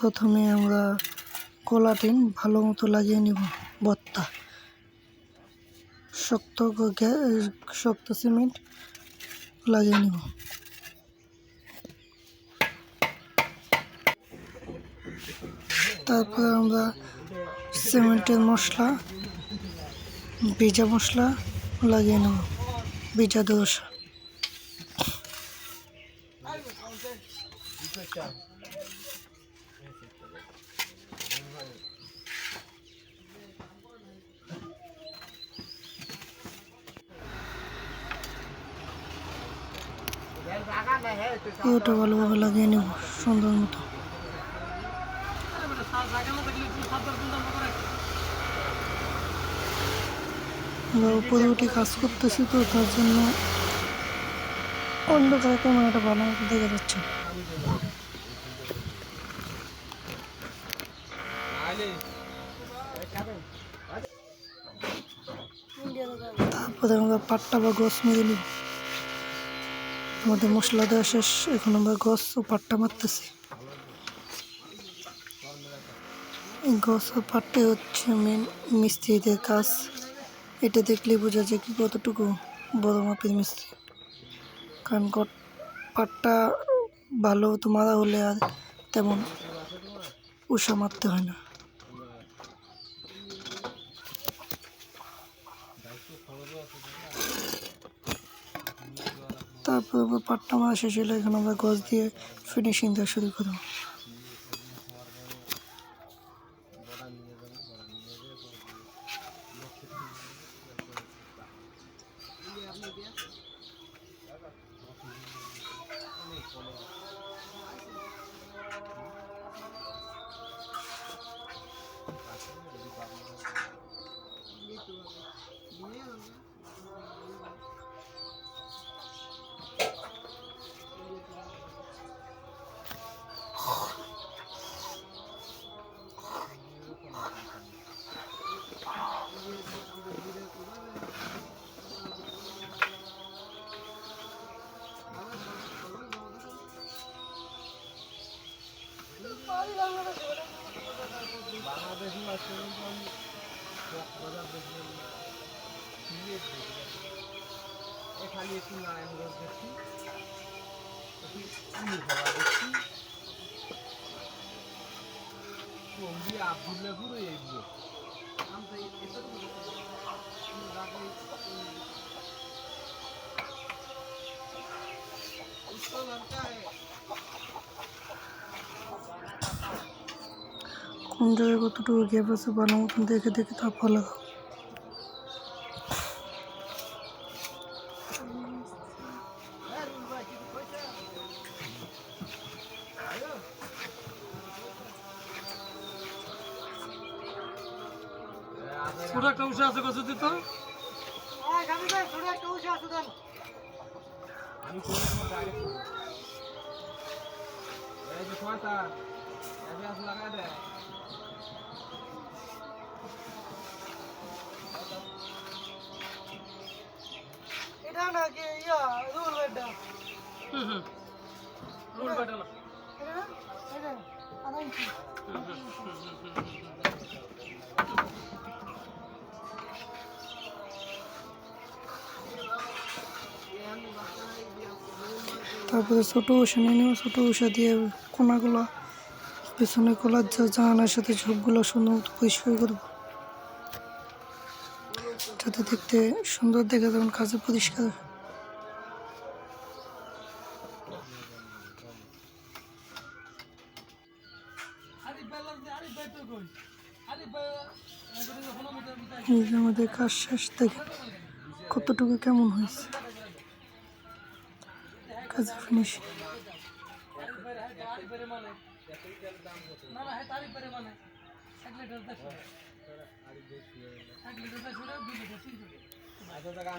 প্রথমে আমরা কলাটিন ভালো মতো লাগিয়ে নিব। বত্তা শক্ত সিমেন্ট লাগিয়ে নিব। তারপরে আমরা সিমেন্টের মশলা, ভিজা মশলা লাগিয়ে নেব, ভিজা দোসা। ওটা ভালোভাবে লাগিয়ে নেব সুন্দর মতো। আমরা উপরে উঠে কাজ করতেছি, তো তার জন্য অন্ধকারে ক্যামেরাটা ভালো মতো দেখা যাচ্ছে। তারপরে আমরা পাট্টা বা গছ মেরে নিব। আমাদের মশলা দেওয়া শেষ, এখন আমরা গছ ও পাট্টা মারতেছি। এই গছ ও পাট্টাই হচ্ছে মেন মিস্ত্রিদের কাজ। এটা দেখলেই বোঝা যায় কি কতটুকু বড় মাপের মিস্ত্রি। কারণ পাট্টা ভালো তো মারা হলে আর তেমন উষা মারতে হয় না। তারপর পাট্টা মারা শেষ হলে এখন আমরা গছ দিয়ে ফিনিশিং দেওয়া শুরু করব। খালি একটু নারায়ণ গঞ্জ দেখছি, দেখছি টঙ্গি আবদুল্লাপুর এইগুলো কোন জায়গায় কতটুকু গ্যাপ আছে ভালো মতন দেখে দেখে তারপর লাগাও। ছোট একটা উষা আছে কত দিত? আমি করে তোমার ডাইরেক্ট এই যে ছয়টা এবে আস লাগা দে এটা নাকি ইয়া রুল বেডা। রোল বেটা না এটা এটা আরামসে তারপরে ছোট উষা নিয়ে নেব। ছোট উষা দিয়ে কোনাগুলো পেছনে কলার জানালার সাথে সবগুলো সুন্দর মতো পরিষ্কার করবো, যাতে দেখতে সুন্দর দেখা যেমন কাজে পরিষ্কার। এই যে আমাদের কাজ শেষ, দেখে কতটুকু কেমন হয়েছে কাজে ফিনিশিং।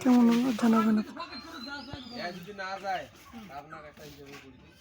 কেমন জানাবেন আপনি। যদি না যায় আপনার একটা ইন্টারভিউ করি।